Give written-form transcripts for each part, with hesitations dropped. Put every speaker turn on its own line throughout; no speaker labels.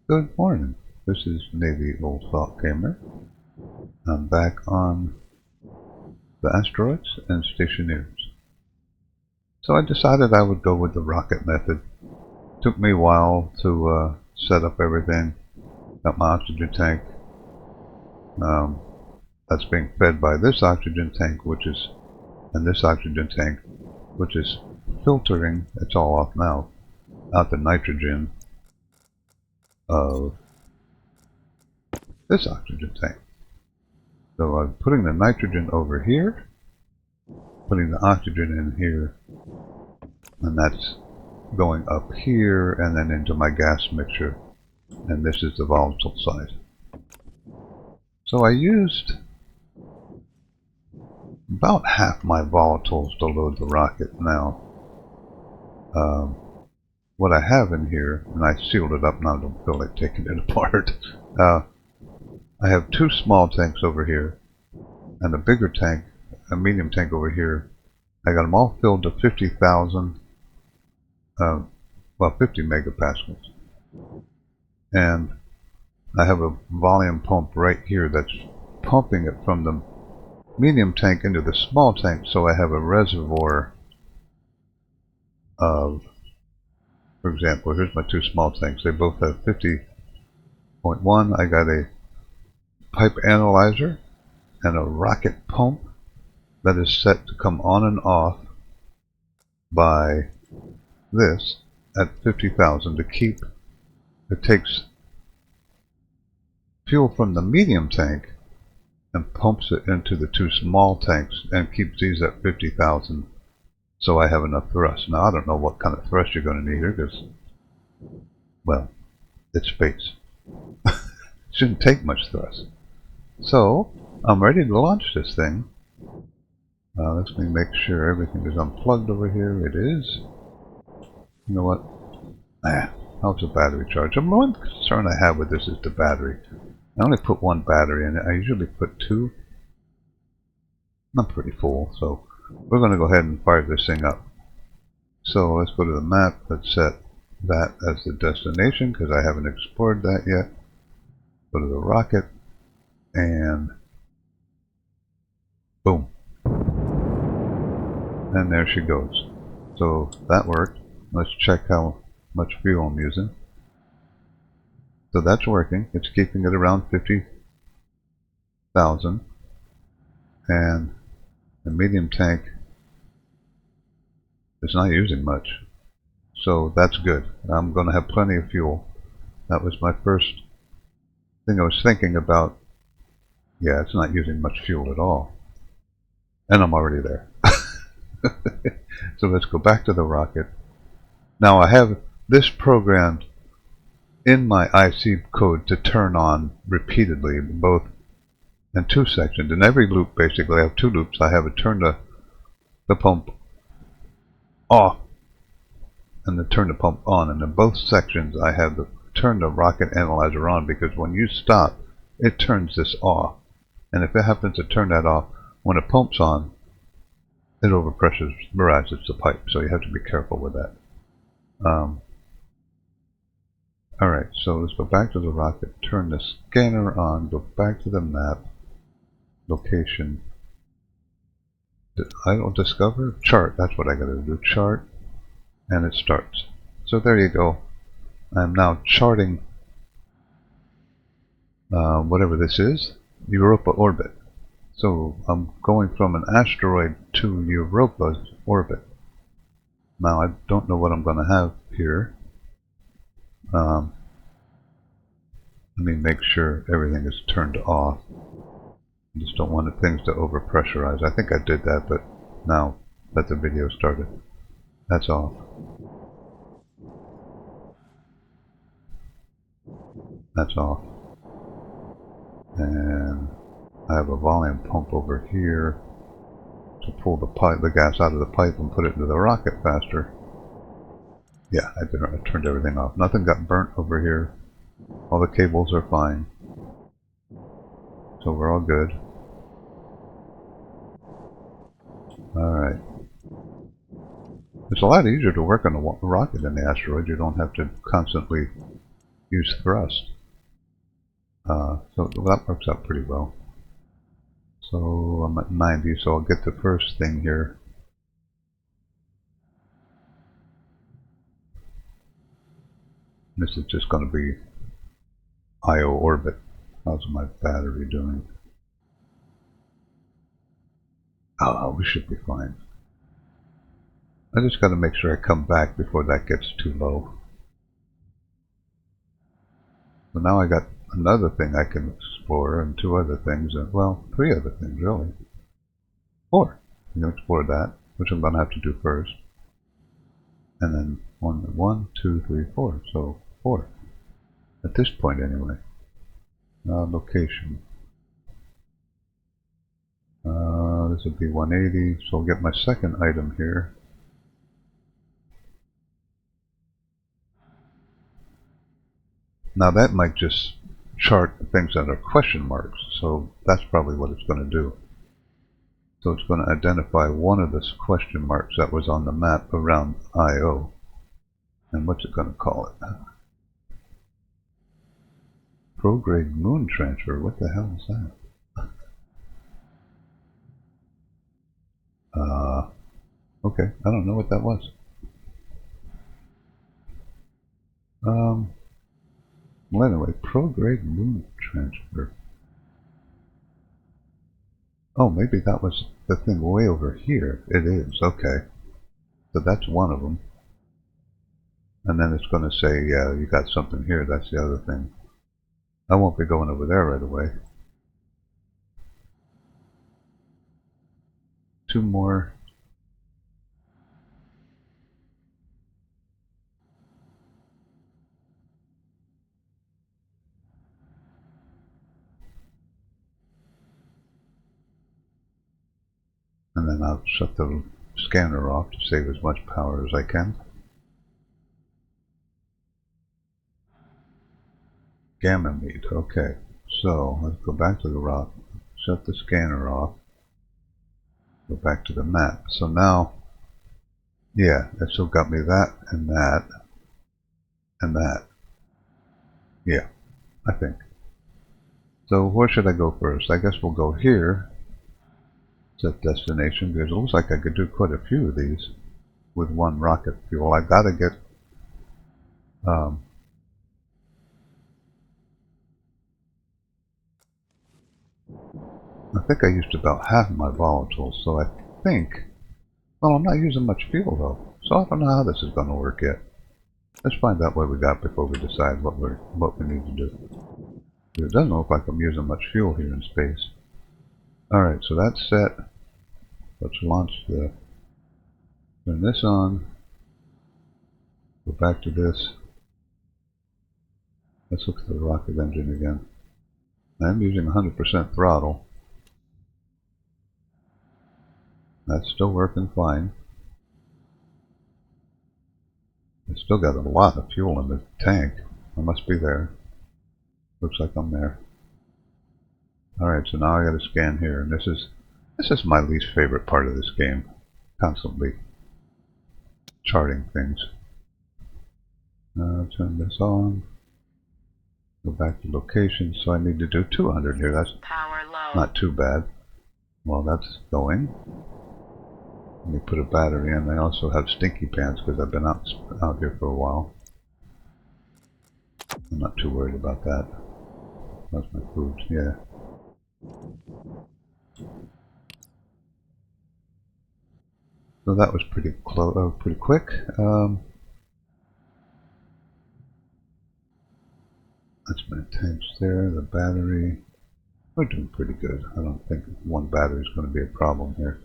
Good morning. This is Navy Old Thought Gamer. I'm back on the asteroids and stationeers. So I decided I would go with the rocket method. Took me a while to set up everything. Got my oxygen tank. That's being fed by this oxygen tank, and this oxygen tank, which is filtering. It's all off now. Out the nitrogen of this oxygen tank. So I'm putting the nitrogen over here, putting the oxygen in here, and that's going up here and then into my gas mixture, and this is the volatile side. So I used about half my volatiles to load the rocket now. What I have in here, and I sealed it up now, I don't feel like taking it apart. I have two small tanks over here and a bigger tank, a medium tank over here. I got them all filled to 50,000, 50 megapascals. And I have a volume pump right here that's pumping it from the medium tank into the small tank, so I have a reservoir of, for example, here's my two small tanks. They both have 50.1. I got a pipe analyzer and a rocket pump that is set to come on and off by this at 50,000 to keep. It takes fuel from the medium tank and pumps it into the two small tanks and keeps these at 50,000, so I have enough thrust. Now I don't know what kind of thrust you're going to need here because, well, it's space. It shouldn't take much thrust. So I'm ready to launch this thing. Let me make sure everything is unplugged over here. It is. You know what? How's the battery charge? The one concern I have with this is the battery. I only put one battery in it. I usually put two. I'm pretty full, so we're going to go ahead and fire this thing up. So let's go to the map. Let's set that as the destination because I haven't explored that yet. Go to the rocket and boom. And there she goes. So that worked. Let's check how much fuel I'm using. So that's working. It's keeping it around 50,000. And the medium tank is not using much. So that's good. I'm going to have plenty of fuel. That was my first thing I was thinking about. Yeah, it's not using much fuel at all. And I'm already there. So let's go back to the rocket. Now I have this programmed in my IC code to turn on repeatedly, both in two sections. In every loop, basically, I have two loops. I have it turn the pump off and then turn the pump on. And in both sections, I have to turn the rocket analyzer on because when you stop, it turns this off. And if it happens to turn that off, when it pumps on, it overpressurizes the pipe, so you have to be careful with that. Alright, so let's go back to the rocket, turn the scanner on, go back to the map, location, I don't discover, chart, that's what I gotta do, chart, and it starts. So there you go. I'm now charting whatever this is, Europa orbit. So I'm going from an asteroid to Europa's orbit. Now I don't know what I'm going to have here. Let me make sure everything is turned off. I just don't want things to overpressurize. I think I did that, but now that the video started, that's off. That's off. And I have a volume pump over here to pull the gas out of the pipe and put it into the rocket faster. Yeah, I turned everything off. Nothing got burnt over here. All the cables are fine. So we're all good. Alright. It's a lot easier to work on a rocket than the asteroid. You don't have to constantly use thrust. So that works out pretty well. So I'm at 90, so I'll get the first thing here. This is just going to be IO orbit. How's my battery doing? Oh, we should be fine. I just got to make sure I come back before that gets too low. So now I got another thing I can explore, and two other things, and well, three other things really. Four. I'm going to explore that, which I'm going to have to do first. And then one, two, three, four. So 4. At this point anyway. Location. This would be 180, so I'll get my second item here. Now that might just chart the things that are question marks, so that's probably what it's going to do. So it's going to identify one of the question marks that was on the map around IO. And what's it going to call it? Prograde moon transfer? What the hell is that? Okay, I don't know what that was. Well anyway, prograde moon transfer. Oh, maybe that was the thing way over here. It is, okay. So that's one of them. And then it's going to say, yeah, you got something here, that's the other thing. I won't be going over there right away. 2 more. And then I'll shut the scanner off to save as much power as I can. Gamma meat, okay. So let's go back to the rock, shut the scanner off, go back to the map. So now, yeah, it still got me that and that and that. Yeah, I think. So where should I go first? I guess we'll go here, set destination, because it looks like I could do quite a few of these with one rocket fuel. I gotta get I think I used about half my volatiles, so I think, well, I'm not using much fuel though, so I don't know how this is going to work yet. Let's find out what we got before we decide what we need to do. It doesn't look like I'm using much fuel here in space. Alright, so that's set. Let's launch the, turn this on, go back to this. Let's look at the rocket engine again. I'm using 100% throttle. That's still working fine. It's still got a lot of fuel in the tank. I must be there. Looks like I'm there. Alright, so now I gotta scan here, and this is my least favorite part of this game. Constantly charting things. Turn this on. Go back to location, so I need to do 200 here. That's
power low.
Not too bad. Well, that's going. Let me put a battery in. I also have stinky pants because I've been out here for a while. I'm not too worried about that. That's my food, yeah. So that was pretty close, pretty quick. That's my tanks there, the battery. We're doing pretty good. I don't think one battery is going to be a problem here.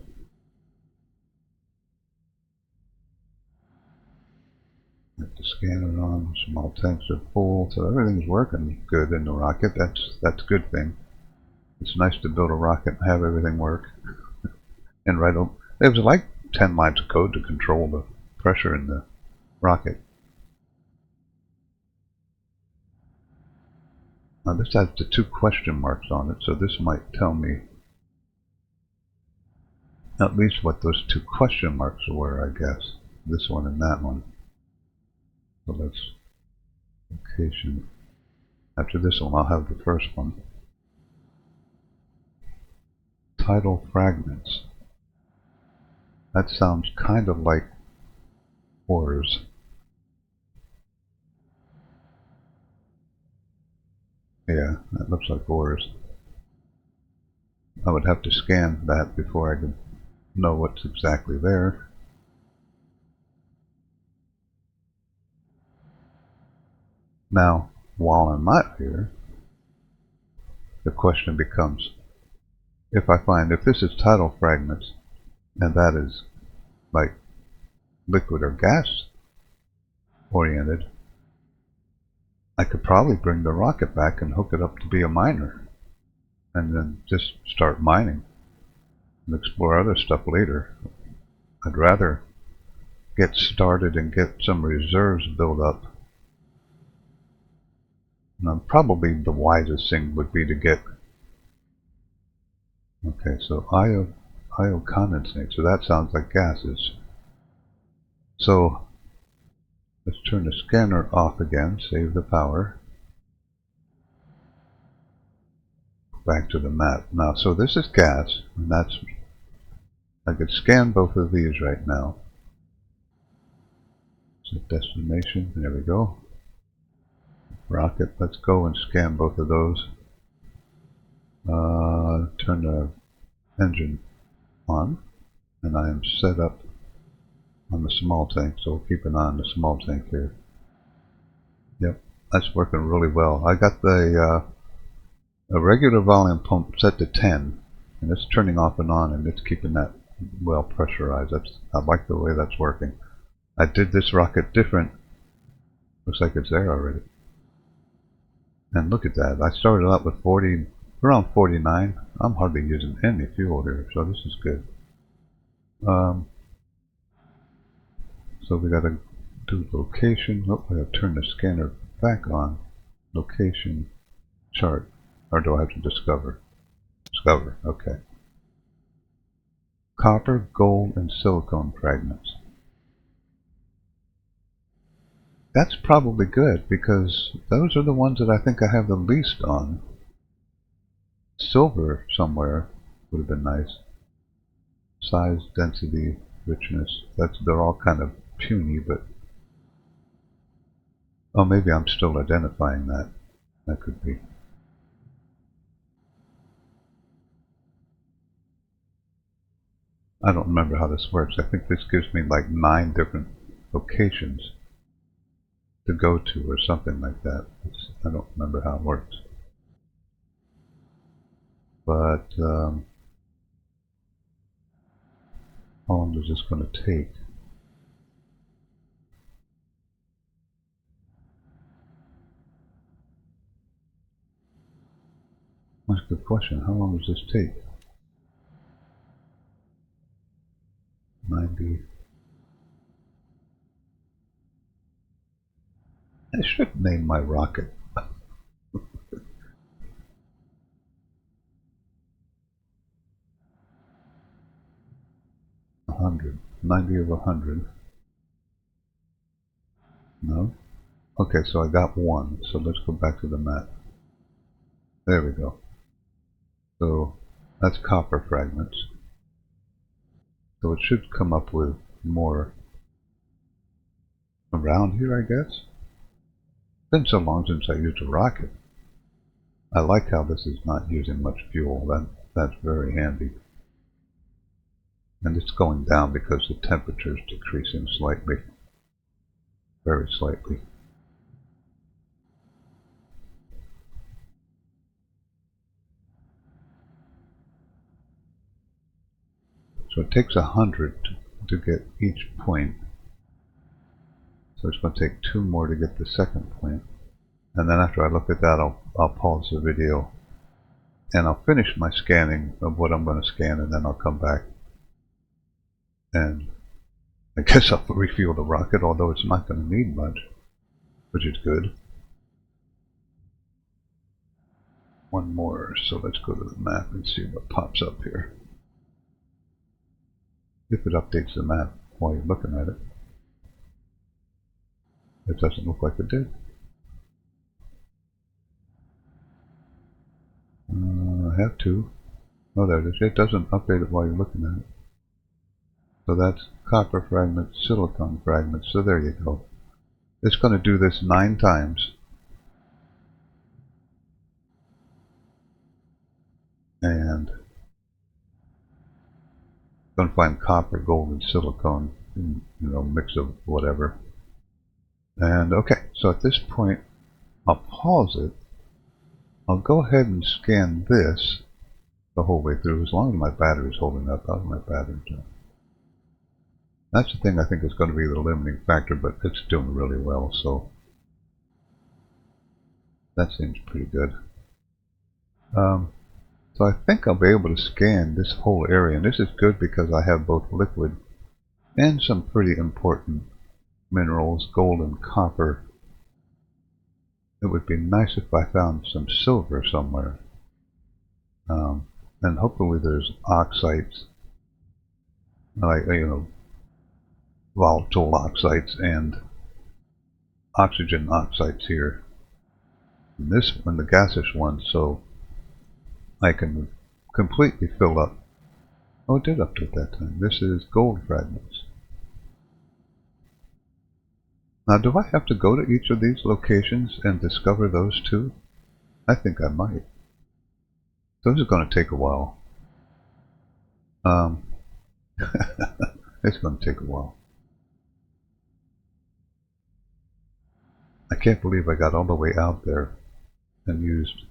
Get the scanner on, small tanks are full, so everything's working good in the rocket. That's a good thing. It's nice to build a rocket and have everything work. And right on, it was like 10 lines of code to control the pressure in the rocket. Now this has the 2 question marks on it, so this might tell me at least what those 2 question marks were, I guess. This one and that one. So let's, location. After this one, I'll have the first one. Tidal fragments. That sounds kind of like ores. Yeah, that looks like ores. I would have to scan that before I could know what's exactly there. Now, while I'm not here, the question becomes, if this is tidal fragments, and that is like liquid or gas oriented, I could probably bring the rocket back and hook it up to be a miner, and then just start mining and explore other stuff later. I'd rather get started and get some reserves built up. Now, probably the wisest thing would be to get, okay, so condensate, so that sounds like gases. So let's turn the scanner off again, save the power. Back to the map. Now, so this is gas, and I could scan both of these right now. So destination, there we go. Rocket, let's go and scan both of those. Turn the engine on, and I am set up on the small tank, so we'll keep an eye on the small tank here. Yep, that's working really well. I got the a regular volume pump set to 10, and it's turning off and on, and it's keeping that well pressurized. I like the way that's working. I did this rocket different. Looks like it's there already. And look at that. I started out with around 49. I'm hardly using any fuel here, so this is good. So we gotta do location. Oh, I gotta turn the scanner back on. Location, chart. Or do I have to discover? Discover, okay. Copper, gold, and silicone fragments. That's probably good, because those are the ones that I think I have the least on. Silver somewhere would have been nice. Size, density, richness. They're all kind of puny, but oh, maybe I'm still identifying that. That could be. I don't remember how this works. I think this gives me like 9 different locations to go to or something like that. I don't remember how it works. But how long is this going to take? That's a good question. How long does this take? 90. I should name my rocket. 100. 90 of 100. No? Okay, so I got 1. So let's go back to the map. There we go. So that's copper fragments. So it should come up with more around here, I guess. It's been so long since I used a rocket. I like how this is not using much fuel. That's very handy. And it's going down because the temperature is decreasing slightly. Very slightly. So it takes 100 to get each point. So it's going to take 2 more to get the second point. And then after I look at that, I'll pause the video. And I'll finish my scanning of what I'm going to scan, and then I'll come back. And I guess I'll refuel the rocket, although it's not going to need much, which is good. 1 more, so let's go to the map and see what pops up here. If it updates the map while you're looking at it. It doesn't look like it did. 2. Oh, there it is. It doesn't update it while you're looking at it. So that's copper fragments, silicon fragments. So there you go. It's going to do this 9 times. And going to find copper, gold, and silicon, mix of whatever. And okay, so at this point, I'll pause it. I'll go ahead and scan this the whole way through, as long as my battery's holding up. How's my battery doing? That's the thing I think is going to be the limiting factor, but it's doing really well, so that seems pretty good. So I think I'll be able to scan this whole area, and this is good because I have both liquid and some pretty important minerals, gold and copper. It would be nice if I found some silver somewhere. And hopefully there's oxides, like, volatile oxides and oxygen oxides here. And this one, the gaseous one, so I can completely fill up. Oh, it did update that time. This is gold fragments. Now, do I have to go to each of these locations and discover those too? I think I might. So this is going to take a while. It's going to take a while. I can't believe I got all the way out there and used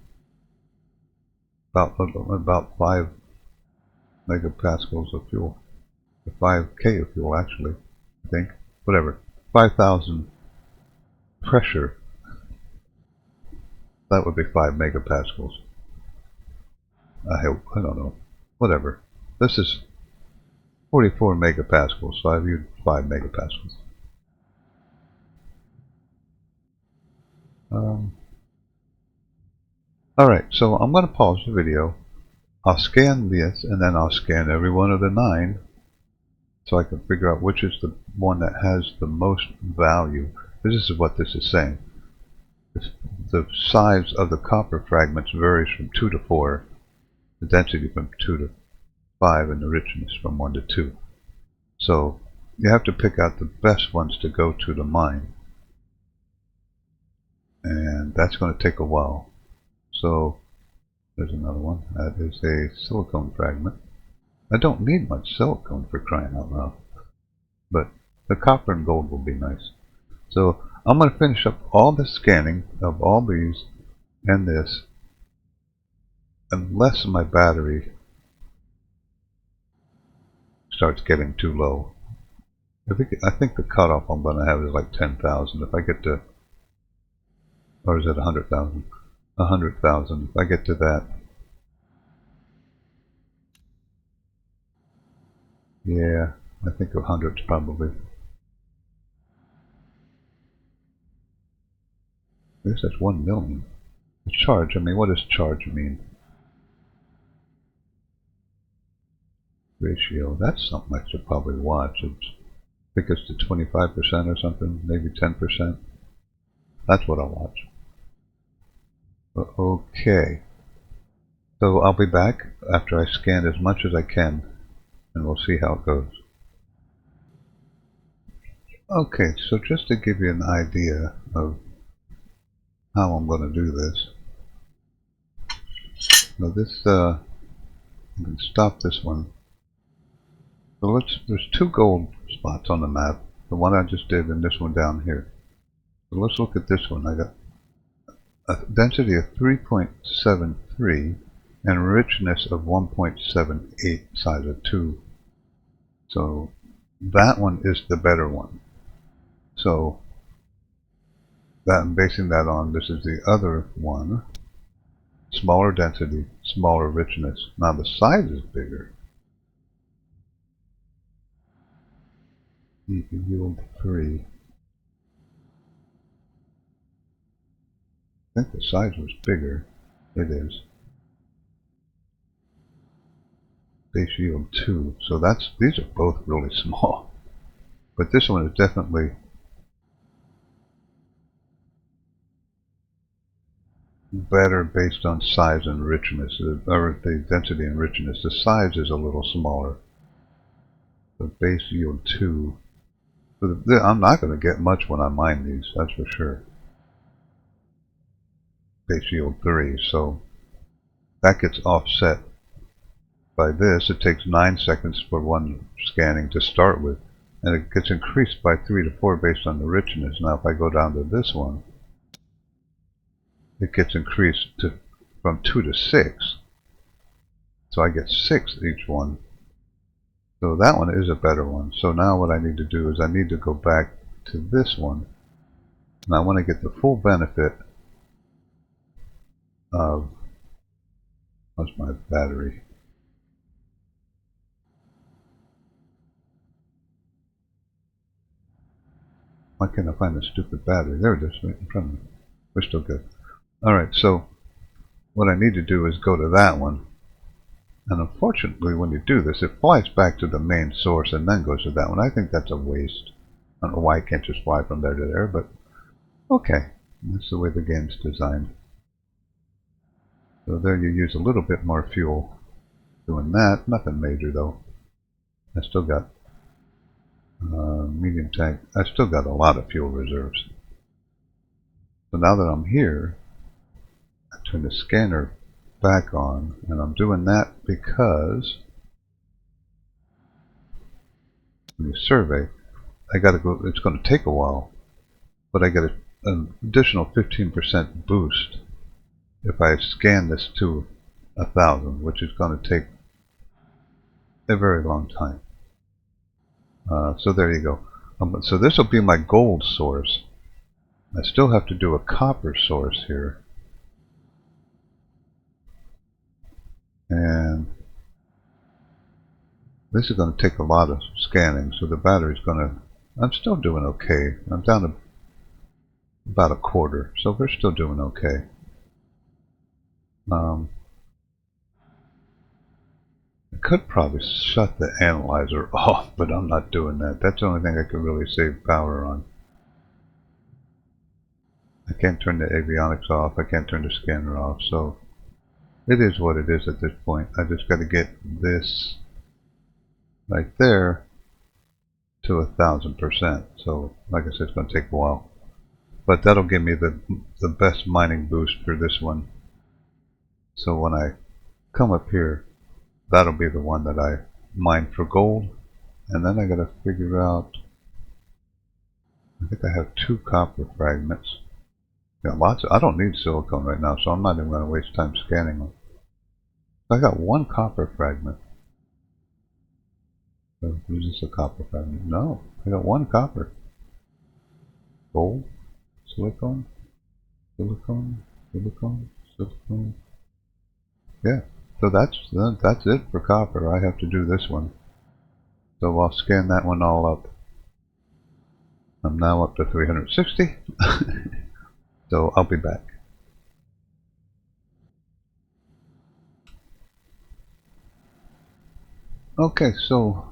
about 5 megapascals of fuel. 5K of fuel, actually, I think. Whatever. 5,000 pressure. That would be 5 megapascals. I don't know. Whatever. This is 44 megapascals, so I've used 5 megapascals. Alright, so I'm going to pause the video. I'll scan this, and then I'll scan every one of the 9 so I can figure out which is the one that has the most value. This is what this is saying. The size of the copper fragments varies from 2 to 4, the density from 2 to 5, and the richness from 1 to 2. So you have to pick out the best ones to go to the mine. And that's going to take a while. So there's another one. That is a silicon fragment. I don't need much silicon, for crying out loud. But the copper and gold will be nice. So I'm going to finish up all the scanning of all these and this, unless my battery starts getting too low. I think the cutoff I'm going to have is like 10,000. If I get to, or is it 100,000? 100,000. If I get to that, yeah, I think 100 is probably. I guess that's 1 million. The charge, I mean, what does charge mean? Ratio, that's something I should probably watch. I think it's to 25% or something, maybe 10%. That's what I'll watch. Okay. So I'll be back after I scan as much as I can, and we'll see how it goes. Okay, so just to give you an idea of how I'm going to do this. Now this, I can stop this one. So there's 2 gold spots on the map. The one I just did and this one down here. So let's look at this one. I got a density of 3.73 and richness of 1.78, size of 2. So that one is the better one. So that I'm basing that on. This is the other one. Smaller density, smaller richness. Now the size is bigger. You can yield 3. I think the size was bigger. It is. Base yield 2. So these are both really small. But this one is definitely better based on size and richness, or the density and richness. The size is a little smaller. The base yield 2. I'm not going to get much when I mine these, that's for sure. Base yield 3, so that gets offset by this. It takes 9 seconds for one scanning to start with, and it gets increased by 3 to 4 based on the richness. Now if I go down to this one, it gets increased from 2 to 6. So I get 6 each one. So that one is a better one. So now what I need to do is I need to go back to this one. And I want to get the full benefit of, what's my battery? Why can't I find the stupid battery? There it is, right in front of me. We're still good. Alright, so what I need to do is go to that one. And unfortunately, when you do this, it flies back to the main source and then goes to that one. I think that's a waste. I don't know why I can't just fly from there to there, but okay. That's the way the game's designed. So there you use a little bit more fuel doing that. Nothing major though. I still got medium tank. I still got a lot of fuel reserves. So now that I'm here, I turn the scanner back on, and I'm doing that because when you survey, I gotta go. It's going to take a while, but I get an additional 15% boost if I scan this to 1,000, which is going to take a very long time. So there you go. So this will be my gold source. I still have to do a copper source here. And this is going to take a lot of scanning, so the battery's going to... I'm still doing okay. I'm down to about a quarter, so we're still doing okay. I could probably shut the analyzer off, but I'm not doing that. That's the only thing I could really save power on. I can't turn the avionics off. I can't turn the scanner off, so it is what it is at this point. I just got to get this right there to 1,000%. So, like I said, it's going to take a while. But that'll give me the best mining boost for this one. So when I come up here, that'll be the one that I mine for gold. And then I got to figure out, I think I have 2 copper fragments. Got lots of, I don't need silicone right now, so I'm not even going to waste time scanning them. I got 1 copper fragment. So is this a copper fragment? No, I got 1 copper. Gold, silicone, silicone, silicone, silicone. Yeah, so that's it for copper. I have to do this one. So I'll scan that one all up. I'm now up to 360. So I'll be back. Okay, so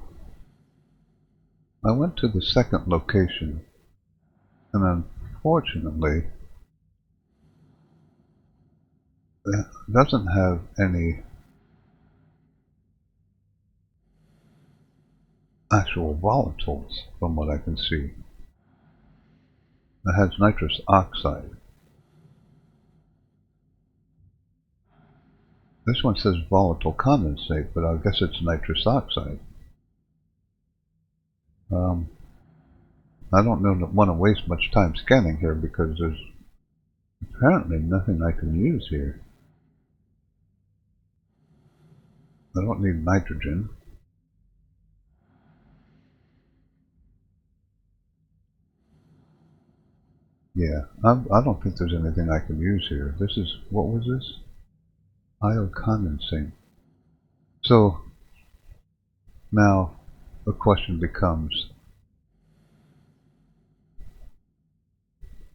I went to the second location, and unfortunately it doesn't have any actual volatiles from what I can see. It has nitrous oxide. This one says volatile condensate, but I guess it's nitrous oxide. I don't want to waste much time scanning here because there's apparently nothing I can use here. I don't need nitrogen. Yeah, I don't think there's anything I can use here. This is, what was this? Iocondensate. So now the question becomes,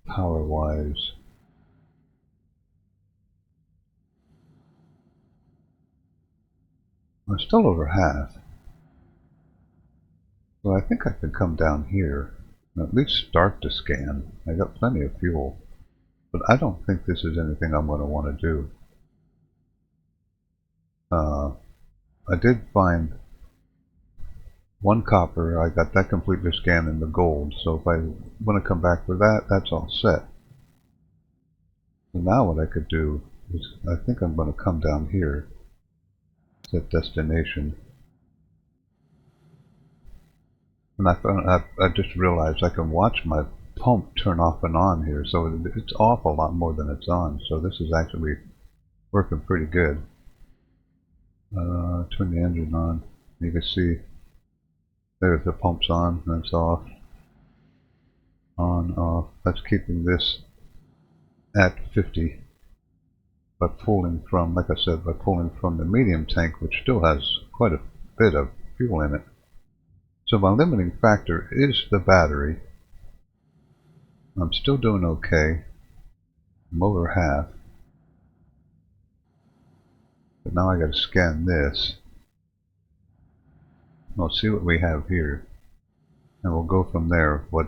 power-wise, I'm still over half. So I think I can come down here and at least start to scan. I got plenty of fuel. But I don't think this is anything I'm going to want to do. I did find one copper. I got that completely scanned in the gold, so if I want to come back for that, that's all set. So now what I could do is, I think I'm going to come down here, set destination, and I just realized I can watch my pump turn off and on here, so it's off a lot more than it's on, so this is actually working pretty good. Turn the engine on. You can see there's the pump's on, that's off, on, off. That's keeping this at 50 by pulling from, like I said, by pulling from the medium tank, which still has quite a bit of fuel in it. So my limiting factor is the battery. I'm still doing okay. I'm over half. But now I got to scan this. We'll see what we have here. And we'll go from there what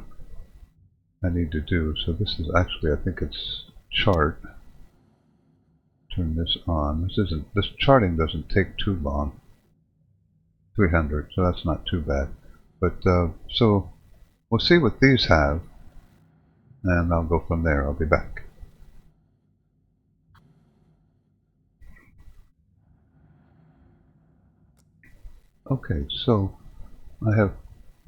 I need to do. So this is actually, I think it's chart. Turn this on. This charting doesn't take too long. 300, so that's not too bad. But so we'll see what these have, and I'll go from there. I'll be back. Okay, so I have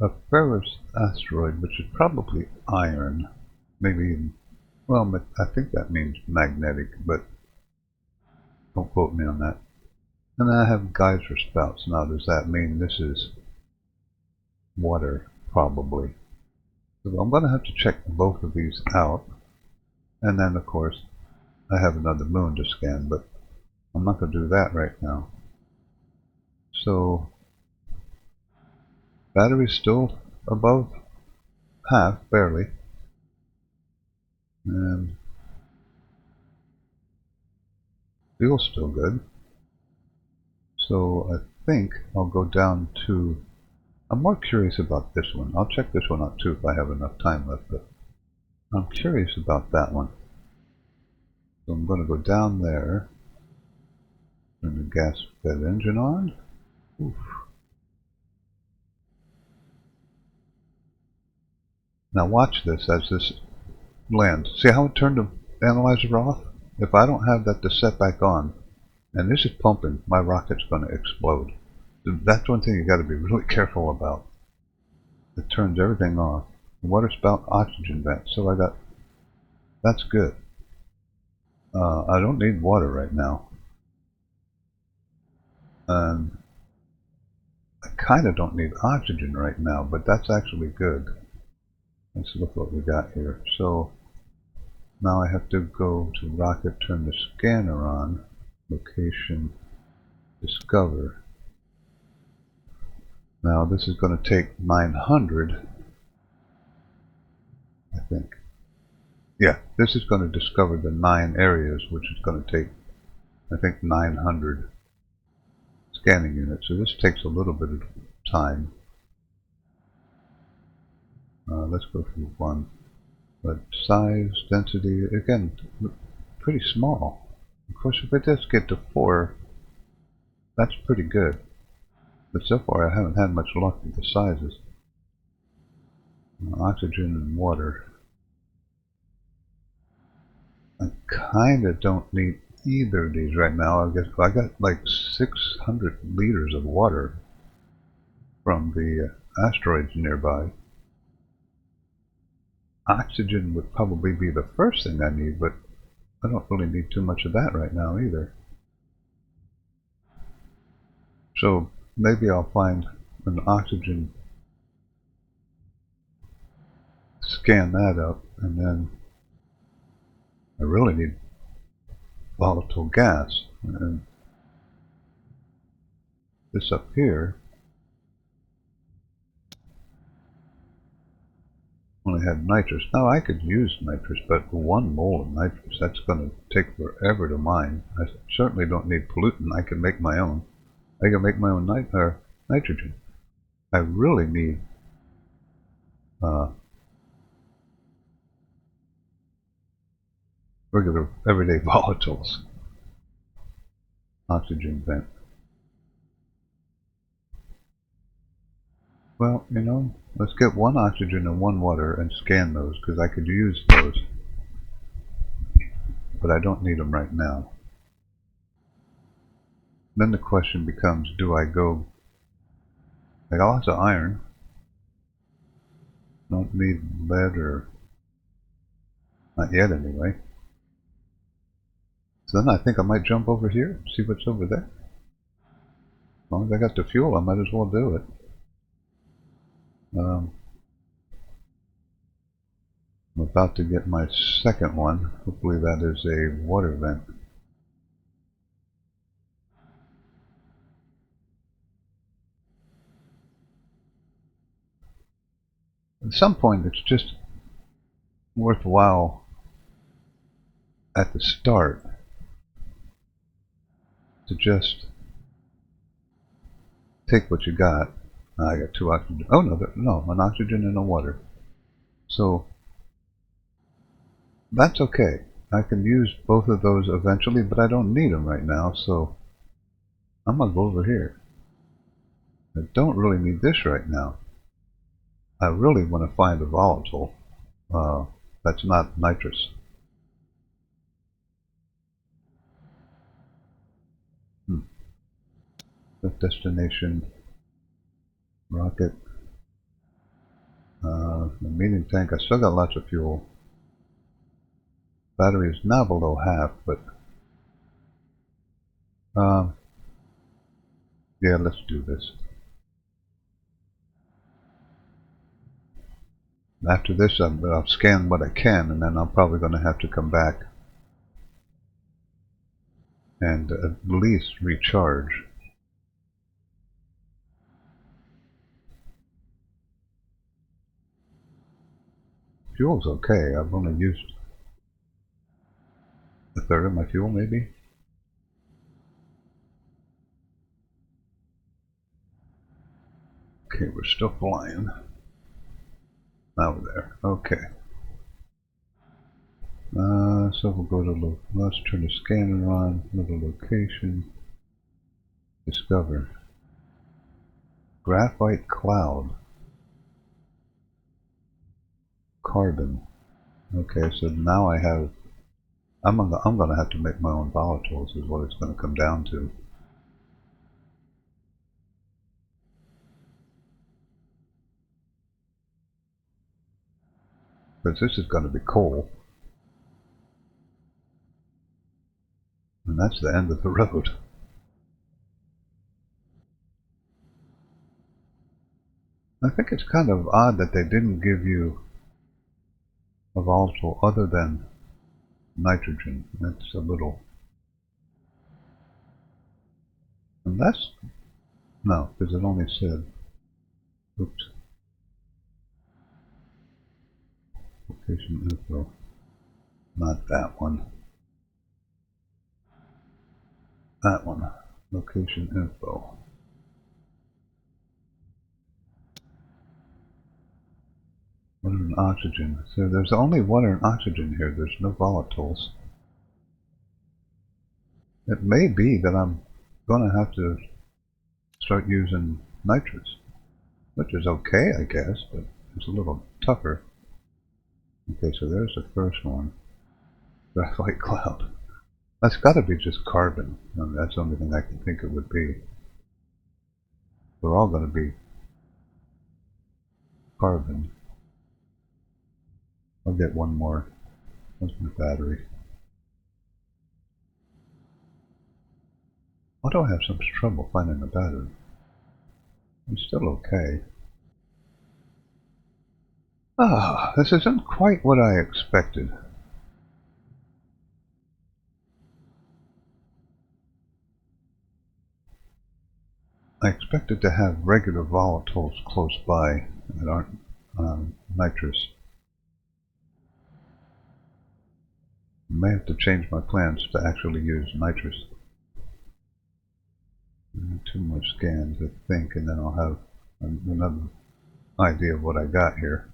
a ferrous asteroid, which is probably iron, maybe even, well, I think that means magnetic, but don't quote me on that. And then I have geyser spouts. Now, does that mean this is water? Probably. So I'm going to have to check both of these out. And then, of course, I have another moon to scan, but I'm not going to do that right now. So, battery's still above half, barely. And fuel's still good. So I think I'll go down to, I'm more curious about this one. I'll check this one out too if I have enough time left, but I'm curious about that one. So I'm going to go down there, turn the gas fed engine on. Oof. Now watch this as this lands. See how it turned the analyzer off? If I don't have that to set back on, and this is pumping, my rocket's going to explode. That's one thing you got to be really careful about. It turns everything off. Water spout, oxygen vent. So I got, that's good. I don't need water right now. And I kind of don't need oxygen right now, but that's actually good. Let's look what we got here. So now I have to go to rocket, turn the scanner on, location, discover. Now this is going to take 900, I think. Yeah, this is going to discover the 9 areas, which is going to take, I think, 900 scanning units. So this takes a little bit of time. Let's go through one. But size, density, again, pretty small. Of course, if it does get to 4, that's pretty good. But so far I haven't had much luck with the sizes. Oxygen and water. I kind of don't need either of these right now. I guess I got like 600 liters of water from the asteroids nearby. Oxygen would probably be the first thing I need, but I don't really need too much of that right now either. So maybe I'll find an oxygen, scan that up, and then I really need volatile gas. And this up here only had nitrous. Now I could use nitrous, but 1 mole of nitrous, that's going to take forever to mine. I certainly don't need pollutant. I can make my own. I can make my own nitrogen. I really need regular everyday volatiles. Oxygen vent. Well, you know, let's get one oxygen and one water and scan those, because I could use those. But I don't need them right now. Then the question becomes, do I go... I got lots of iron. Don't need lead, or... not yet anyway. So then I think I might jump over here, see what's over there. As long as I got the fuel, I might as well do it. I'm about to get my second one. Hopefully that is a water vent. At some point it's just worthwhile at the start to just take what you got. I got 2 oxygen. Oh no, an oxygen and a water. So that's okay. I can use both of those eventually, but I don't need them right now, so I'm gonna go over here. I don't really need this right now. I really want to find a volatile that's not nitrous. The destination rocket. The medium tank. I still got lots of fuel. Battery is now below half, but yeah, let's do this. After this, I'll scan what I can, and then I'm probably going to have to come back and at least recharge. Fuel's okay. I've only used a third of my fuel, maybe. Okay, we're still flying. Now we're there. Okay. So we'll go to let's turn the scanner on. Little location. Discover. Graphite cloud. Carbon. Okay, so now I have. I'm gonna have to make my own volatiles, is what it's gonna come down to. But this is gonna be coal. And that's the end of the road. I think it's kind of odd that they didn't give you a volatile other than nitrogen. That's a little... And that's... No, because it only said... Oops. Location info. Not that one. That one. Location info. Water and oxygen. So there's only water and oxygen here. There's no volatiles. It may be that I'm going to have to start using nitrous, which is okay, I guess, but it's a little tougher. Okay, so there's the first one. Graphite cloud. That's got to be just carbon. I mean, that's the only thing I can think it would be. They're all going to be carbon. I'll get one more. What's my battery? Why do I have some trouble finding the battery? It's still okay. Ah, this isn't quite what I expected. I expected to have regular volatiles close by that aren't nitrous. I may have to change my plans to actually use nitrous. 2 more scans, I think, and then I'll have another idea of what I got here.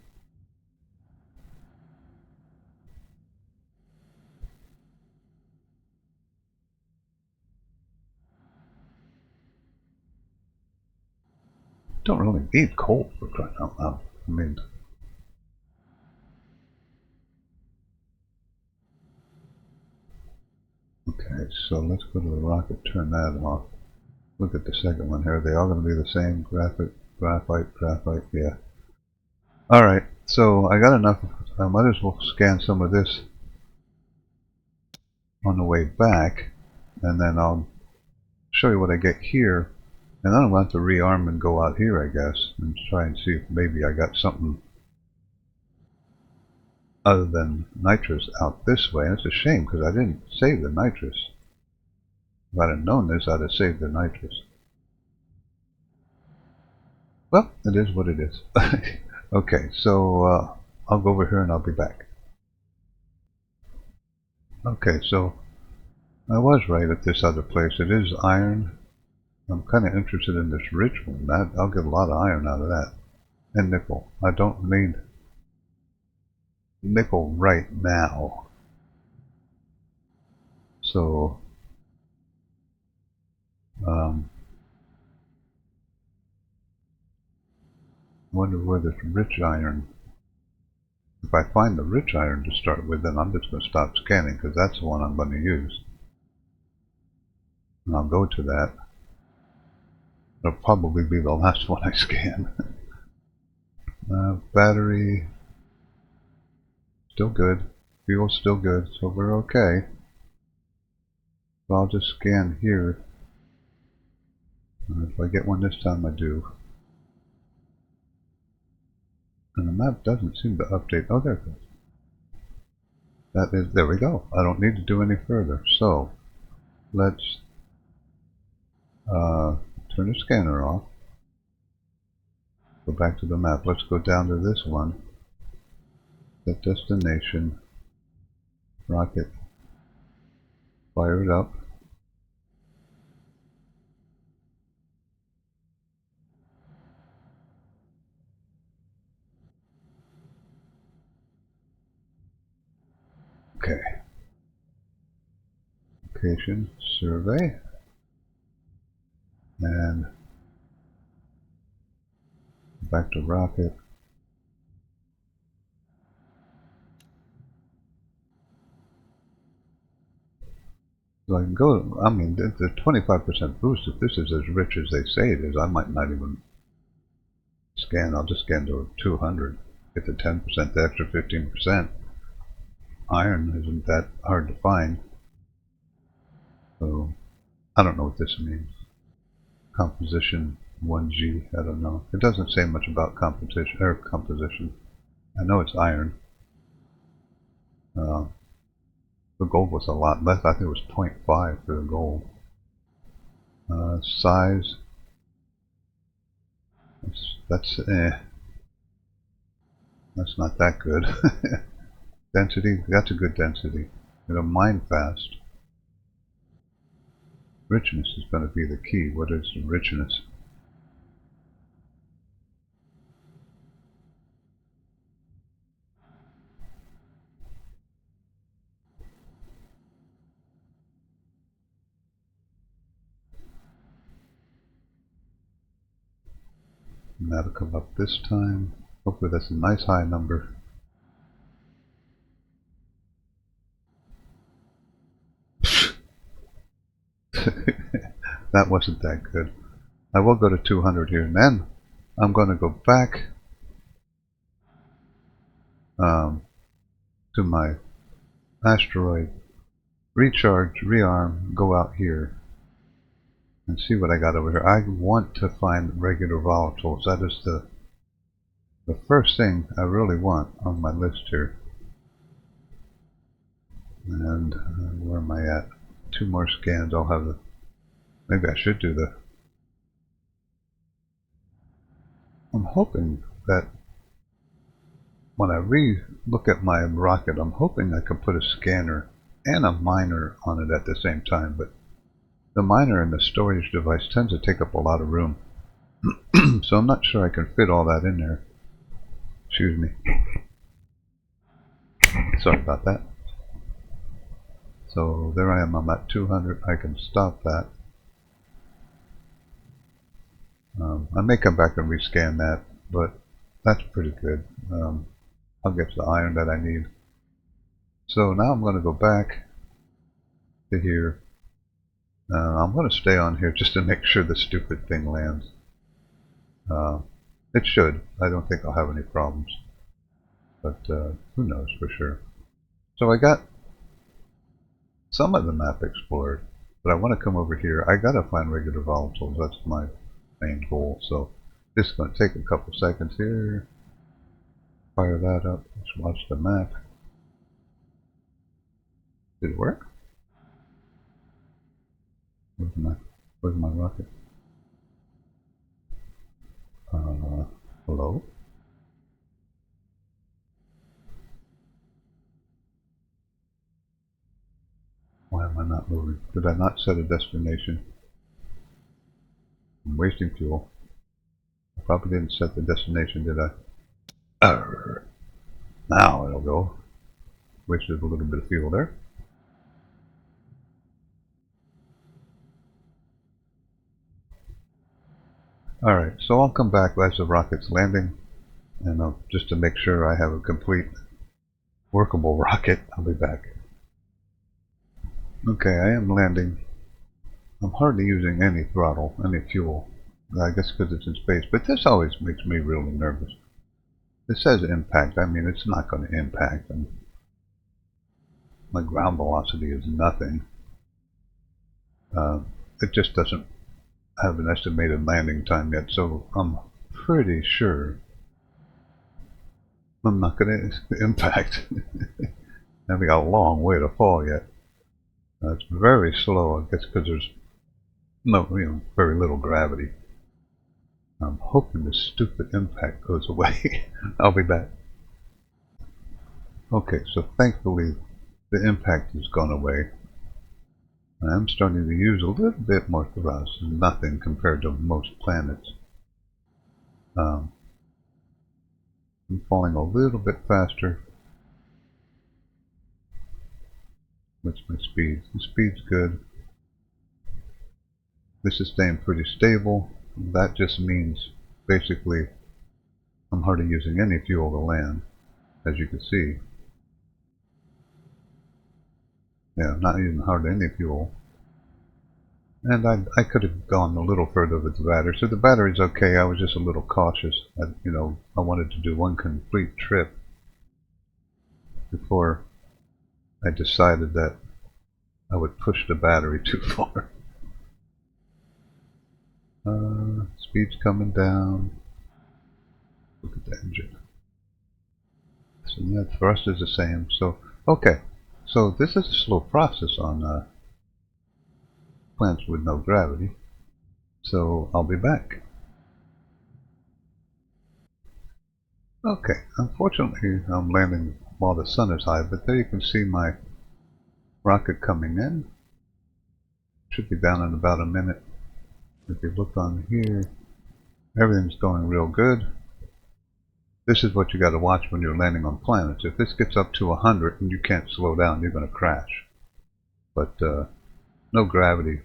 Don't really need coal for crying out loud. I mean, okay, so let's go to the rocket, turn that off. Look at the second one here. They all going to be the same. Graphite, yeah. Alright, so I got enough. I might as well scan some of this on the way back, and then I'll show you what I get here. And then I'm going to have to rearm and go out here, I guess, and try and see if maybe I got something other than nitrous out this way. And it's a shame because I didn't save the nitrous. If I'd have known this, I'd have saved the nitrous. Well, it is what it is. Okay, so I'll go over here and I'll be back. Okay, so I was right at this other place. It is iron. I'm kind of interested in this rich one. I'll get a lot of iron out of that. And nickel. I don't need nickel right now. So, wonder where this rich iron, if I find the rich iron to start with, then I'm just going to stop scanning because that's the one I'm going to use. And I'll go to that. It'll probably be the last one I scan. Battery, still good. Fuel, still good. So we're okay. So I'll just scan here. If I get one this time, I do. And the map doesn't seem to update. Oh, there it goes. That is, there we go. I don't need to do any further. So, let's turn the scanner off. Go back to the map. Let's go down to this one. Set destination. Rocket. Fire it up. Okay. Location, survey, and back to rocket. So I can go, I mean, the 25% boost, if this is as rich as they say it is, I might not even scan. I'll just scan to 200. Get the 10%, the extra 15%. Iron isn't that hard to find. So, I don't know what this means. Composition 1G, I don't know. It doesn't say much about composition. I know it's iron. The gold was a lot less. I think it was 0.5 for the gold. Size. That's not that good. Density. That's a good density. It'll mine fast. Richness is going to be the key. What is the richness? And that'll come up this time. Hopefully that's a nice high number. That wasn't that good. I will go to 200 here, and then I'm going to go back to my asteroid, recharge, rearm, go out here, and see what I got over here. I want to find regular volatiles. That is the first thing I really want on my list here. And where am I at? 2 more scans. I'll have the. Maybe I should do the. I'm hoping that when I re-look at my rocket, I'm hoping I can put a scanner and a miner on it at the same time. But the miner and the storage device tends to take up a lot of room. So I'm not sure I can fit all that in there. Excuse me. Sorry about that. So there I am. I'm at 200. I can stop that. I may come back and rescan that, but that's pretty good. I'll get the iron that I need. So now I'm going to go back to here. I'm going to stay on here just to make sure the stupid thing lands. It should. I don't think I'll have any problems. But who knows for sure. So I got some of the map explored, but I want to come over here. I got to find regular volatiles. That's my main goal. So this is going to take a couple seconds here. Fire that up. Let's watch the map. Did it work? Where's my rocket? Hello? Why am I not moving? Did I not set a destination? I'm wasting fuel. I probably didn't set the destination, did I? Now it'll go. Wasted a little bit of fuel there. Alright, so I'll come back as the rocket's landing, and just to make sure I have a complete workable rocket, I'll be back. Okay, I am landing. I'm hardly using any throttle, any fuel. I guess because it's in space, but this always makes me really nervous. It says impact. I mean, it's not going to impact. And my ground velocity is nothing. It just doesn't have an estimated landing time yet, so I'm pretty sure I'm not going to impact. I've got a long way to fall yet. It's very slow, I guess, because there's very little gravity. I'm hoping this stupid impact goes away. I'll be back. Okay, so thankfully the impact has gone away. I'm starting to use a little bit more thrust, nothing compared to most planets. I'm falling a little bit faster. What's my speed? The speed's good. This is staying pretty stable. That just means basically I'm hardly using any fuel to land, as you can see. Yeah, I'm not using hardly any fuel. And I could have gone a little further with the battery. So the battery's okay. I was just a little cautious. I wanted to do one complete trip before I decided that I would push the battery too far. Speed's coming down. Look at the engine. So yeah, thrust is the same. So okay. So this is a slow process on planets with no gravity. So I'll be back. Okay, unfortunately I'm landing while the sun is high, but there you can see my rocket coming in. Should be down in about a minute. If you look on here, everything's going real good. This is what you got to watch when you're landing on planets. If this gets up to 100 and you can't slow down, you're going to crash. But no gravity.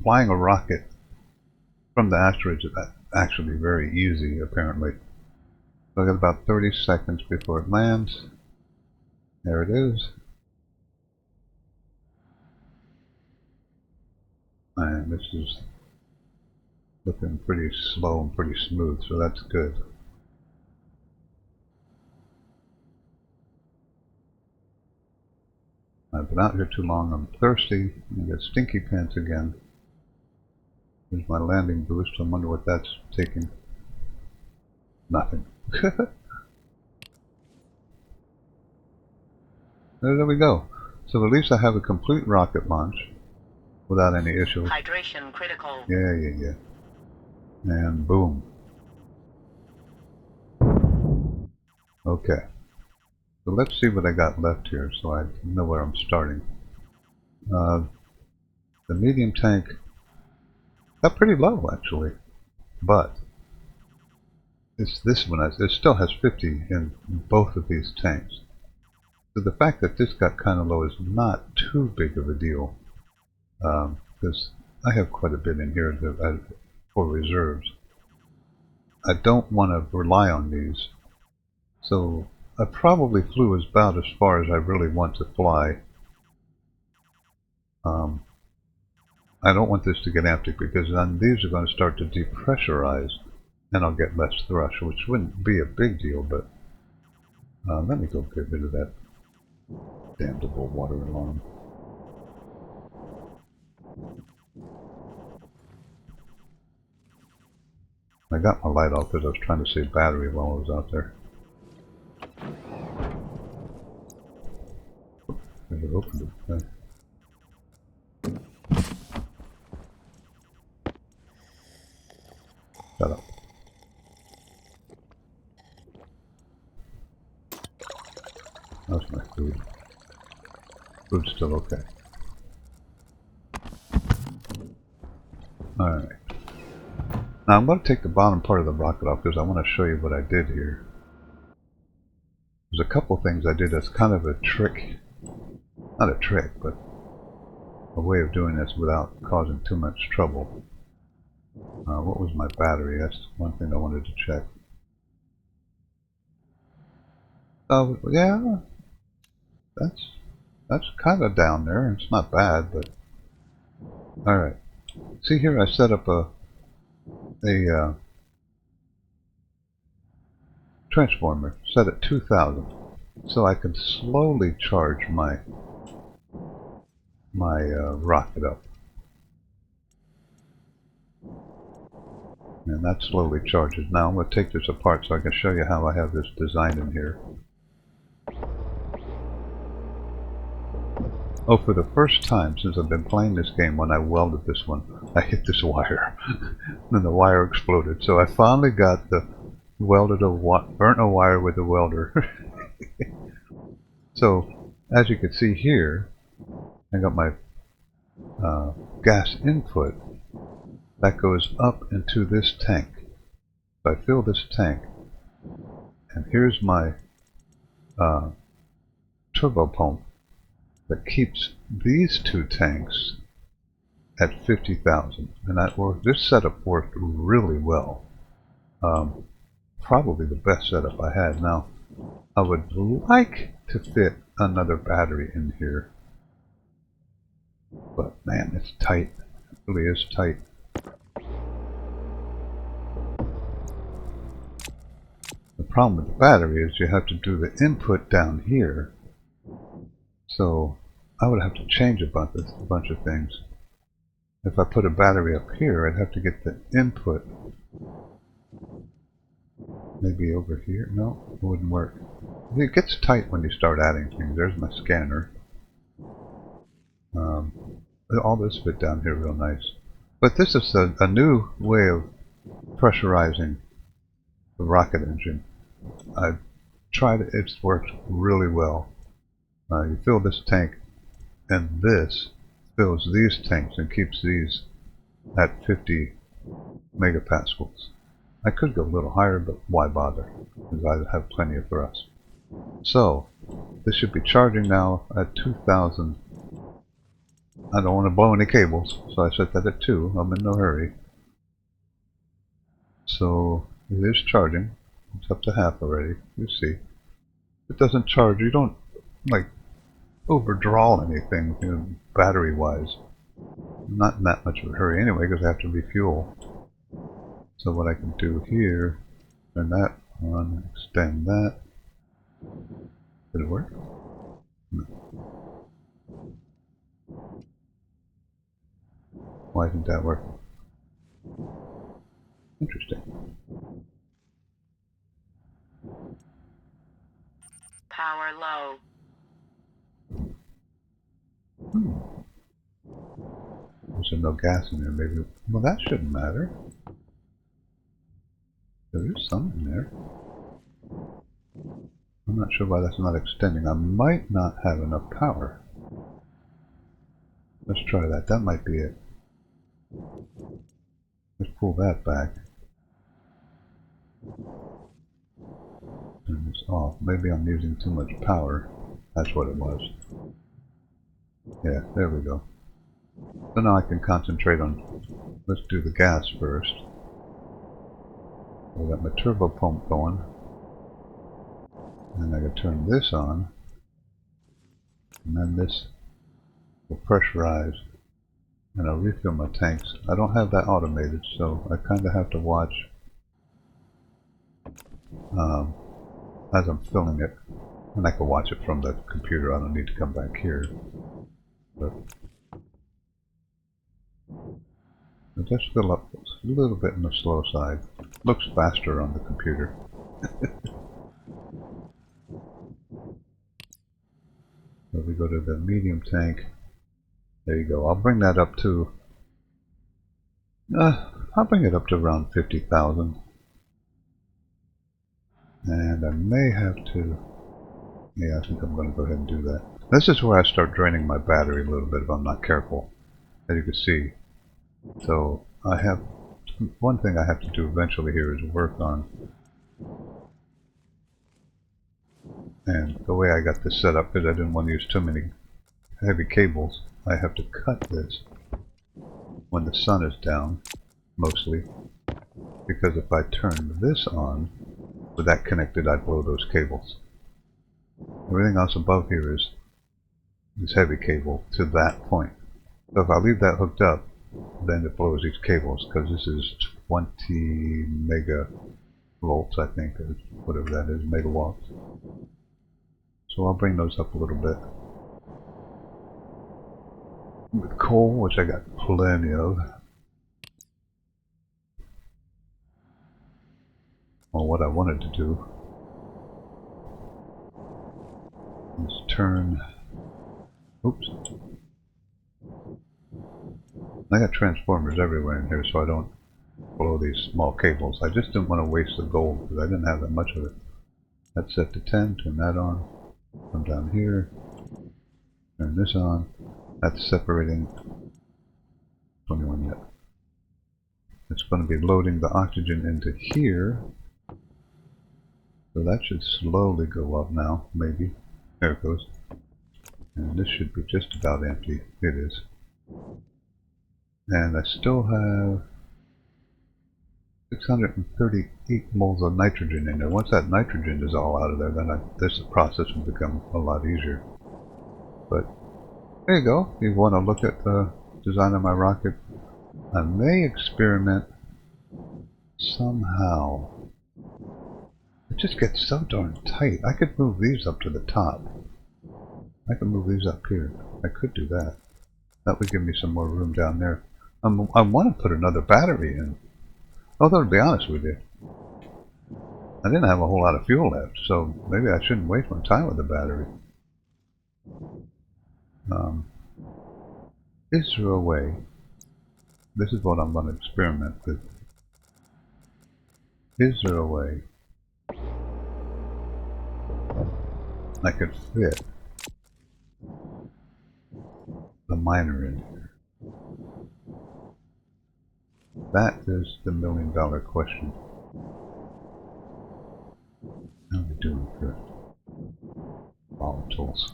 Flying a rocket from the asteroids is actually very easy, apparently. So I got about 30 seconds before it lands. There it is. And this is looking pretty slow and pretty smooth, so that's good. I've been out here too long, I'm thirsty, I get stinky pants again. There's my landing boost, I wonder what that's taking. Nothing. There we go. So at least I have a complete rocket launch without any issues.
Hydration critical.
Yeah. And boom. Okay. So let's see what I got left here so I know where I'm starting. The medium tank got pretty low actually, but this one it still has 50 in both of these tanks. So the fact that this got kind of low is not too big of a deal, because I have quite a bit in here for reserves. I don't want to rely on these. So I probably flew about as far as I really want to fly. I don't want this to get empty because then these are going to start to depressurize and I'll get less thrust, which wouldn't be a big deal, but let me go get rid of that damnable water alarm. I got my light off because I was trying to save battery while I was out there. I opened it. Okay. Shut up. That's my food. Food's still okay. Alright. Now I'm going to take the bottom part of the rocket off because I want to show you what I did here. There's a couple things I did as kind of a trick. Not a trick, but a way of doing this without causing too much trouble. What was my battery? That's one thing I wanted to check. Oh, yeah. That's kind of down there. It's not bad, but... Alright. See here I set up a transformer set at 2000 so I can slowly charge my rocket up, and that slowly charges. Now I'm going to take this apart so I can show you how I have this designed in here. Oh, for the first time since I've been playing this game, when I welded this one, I hit this wire. Then the wire exploded. So I finally got the burnt a wire with the welder. So, as you can see here, I got my gas input that goes up into this tank. So I fill this tank, and here's my turbo pump that keeps these two tanks at 50,000, and this setup worked really well. Probably the best setup I had. Now, I would like to fit another battery in here, but man, it's tight. It really is tight. The problem with the battery is you have to do the input down here, so I would have to change a bunch of things. If I put a battery up here, I'd have to get the input maybe over here. No, it wouldn't work. It gets tight when you start adding things. There's my scanner. All this fit down here real nice. But this is a new way of pressurizing the rocket engine. I've tried it. It's worked really well. You fill this tank, and this fills these tanks and keeps these at 50 megapascals. I could go a little higher, but why bother? Because I have plenty of thrust. So, this should be charging now at 2000. I don't want to blow any cables, so I set that at 2. I'm in no hurry. So, it is charging. It's up to half already. You see. If it doesn't charge, you don't, like, overdraw anything, you know, battery-wise. I'm not in that much of a hurry anyway, because I have to refuel. So what I can do here, turn that on, extend that. Did it work? No. Why isn't that working? Interesting.
Power low.
There's no gas in there, maybe. Well, that shouldn't matter. There is some in there. I'm not sure why that's not extending. I might not have enough power. Let's try that. That might be it. Let's pull that back. Turn this off. Maybe I'm using too much power. That's what it was. Yeah, there we go. So now I can concentrate on, let's do the gas first. I got my turbo pump going. And I can turn this on. And then this will pressurize. And I'll refill my tanks. I don't have that automated, so I kind of have to watch as I'm filling it. And I can watch it from the computer. I don't need to come back here. But it does fill up a little bit on the slow side. Looks faster on the computer. So we go to the medium tank. There you go. I'll bring that up to I'll bring it up to around 50,000. And I may have to, yeah, I think I'm going to go ahead and do that. This is where I start draining my battery a little bit if I'm not careful, as you can see. So I have, one thing I have to do eventually here is work on, and the way I got this set up, because I didn't want to use too many heavy cables, I have to cut this when the sun is down, mostly, because if I turn this on, with that connected, I'd blow those cables. Everything else above here is heavy cable to that point. So if I leave that hooked up, then it blows these cables, because this is 20 megavolts, I think, or whatever that is, megawatts. So I'll bring those up a little bit. With coal, which I got plenty of. Well, what I wanted to do is turn, oops, I got transformers everywhere in here, so I don't blow these small cables. I just didn't want to waste the gold because I didn't have that much of it. That's set to 10, turn that on, come down here, turn this on. That's separating 21 yet. It's going to be loading the oxygen into here. So that should slowly go up now, maybe. There it goes. And this should be just about empty. It is. And I still have 638 moles of nitrogen in there. Once that nitrogen is all out of there, then this process will become a lot easier. But there you go. If you want to look at the design of my rocket, I may experiment somehow. It just gets so darn tight. I could move these up to the top. I could move these up here. I could do that. That would give me some more room down there. I want to put another battery in. Although, to be honest with you, I didn't have a whole lot of fuel left, so maybe I shouldn't waste my time with the battery. Is there a way? This is what I'm going to experiment with. Is there a way I could fit the miner in here? That is the million-dollar question. How are we doing for volatiles?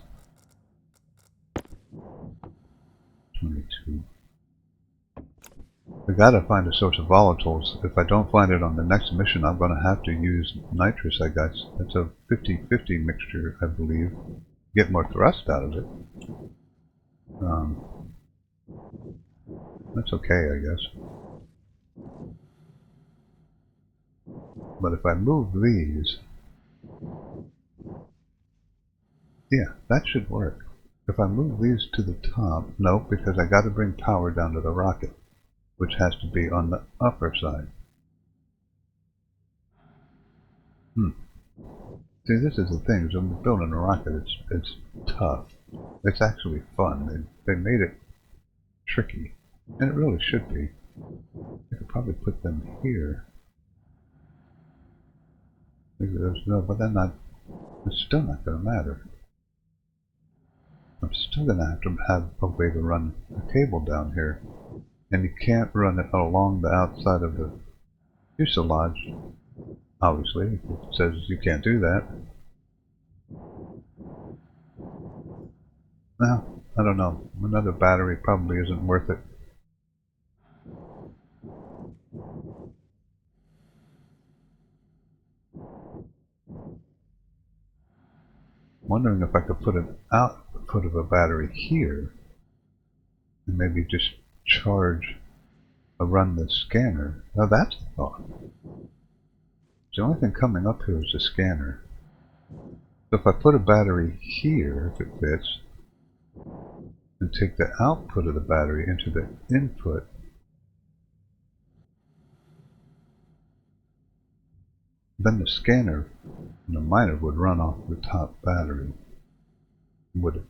22. We gotta find a source of volatiles. If I don't find it on the next mission, I'm gonna have to use nitrous, I guess. It's a 50-50 mixture, I believe. Get more thrust out of it. That's okay, I guess. But if I move these, yeah, that should work. If I move these to the top, no, because I got to bring power down to the rocket, which has to be on the upper side. See, this is the thing. So when building a rocket, it's tough. It's actually fun. They made it tricky, and it really should be. I could probably put them here. Maybe there's no, but then it's still not going to matter. I'm still going to have a way to run a cable down here, and you can't run it along the outside of the fuselage. Obviously, it says you can't do that. No, I don't know. Another battery probably isn't worth it. Wondering if I could put an output of a battery here and maybe just charge or run the scanner. Now that's a thought. The only thing coming up here is the scanner. So if I put a battery here, if it fits, and take the output of the battery into the input, then the scanner and the miner would run off the top battery. Would it?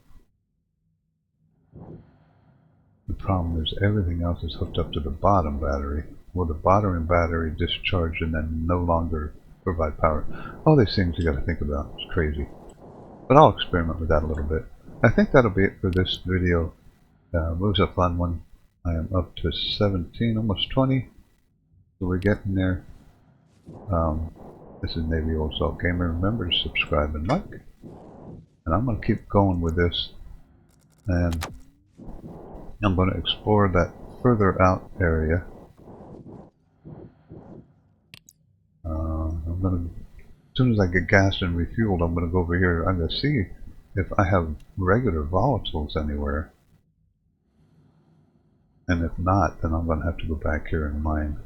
The problem is everything else is hooked up to the bottom battery. Will the bottom battery discharge and then no longer provide power? All these things you got to think about. It's crazy. But I'll experiment with that a little bit. I think that'll be it for this video. It was a fun one. I am up to 17, almost 20. So we're getting there. This is Navy Old Salt Gamer. Remember to subscribe and like. And I'm going to keep going with this. And I'm going to explore that further out area. I'm going to, as soon as I get gassed and refueled, I'm going to go over here. I'm going to see if I have regular volatiles anywhere. And if not, then I'm going to have to go back here and mine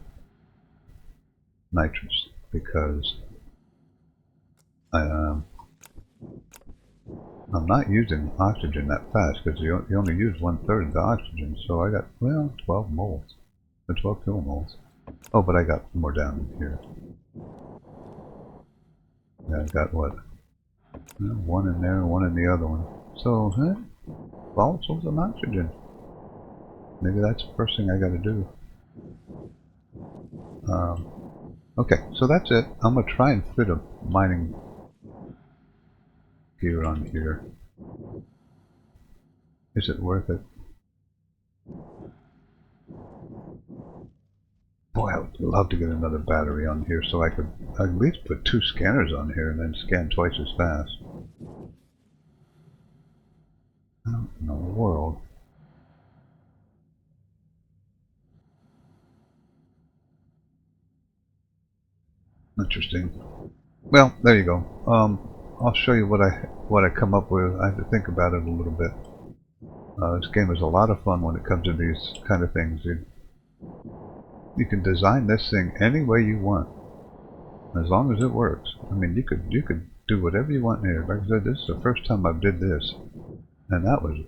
nitrous, because I'm not using oxygen that fast, because you only use 1/3 of the oxygen. So I got, well, 12 moles, or 12 kilomoles. Oh, but I got more down in here. Yeah, I got what? Well, one in there, one in the other one. So, volatiles and oxygen. Maybe that's the first thing I got to do. Okay, so that's it. I'm going to try and fit a mining gear on here. Is it worth it? Boy, I would love to get another battery on here so I could at least put 2 scanners on here and then scan twice as fast. How in the world? Interesting. Well, there you go. I'll show you what I come up with. I have to think about it a little bit. This game is a lot of fun when it comes to these kind of things. You can design this thing any way you want, as long as it works. I mean, you could do whatever you want here. Like I said, this is the first time I did this, and that was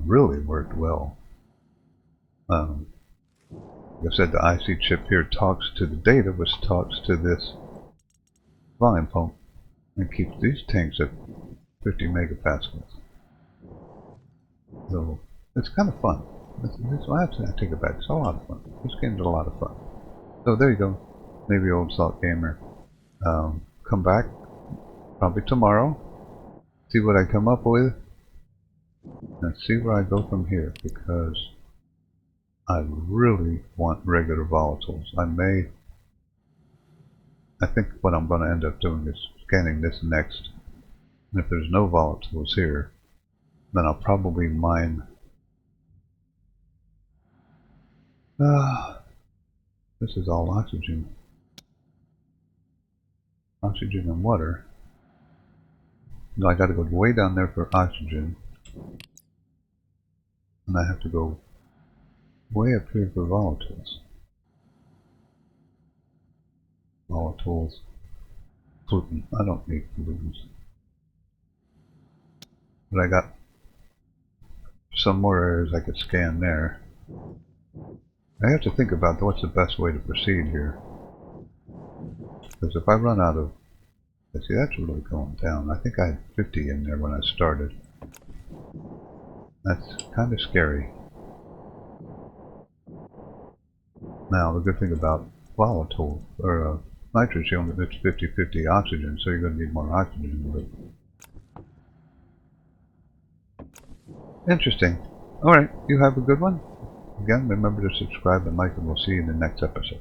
really worked well. Like I said, the IC chip here talks to the data, which talks to this volume pump, and keeps these tanks at 50 megapascals. So it's kind of fun. I take it back. It's a lot of fun. This game's a lot of fun. So there you go. Maybe Old Salt Gamer. Come back probably tomorrow. See what I come up with. And see where I go from here. Because I really want regular volatiles. I think what I'm going to end up doing is scanning this next. And if there's no volatiles here, then I'll probably mine. This is all oxygen. Oxygen and water. No, I got to go way down there for oxygen. And I have to go way up here for volatiles. Volatiles. Pollutant. I don't need pollutants. But I got some more areas I could scan there. I have to think about what's the best way to proceed here. Because if I run out of... See, that's really going down. I think I had 50 in there when I started. That's kind of scary. Now, the good thing about volatile, or nitrous, it's 50-50 oxygen, so you're going to need more oxygen. But interesting. Alright, you have a good one. Again, remember to subscribe and like, and we'll see you in the next episode.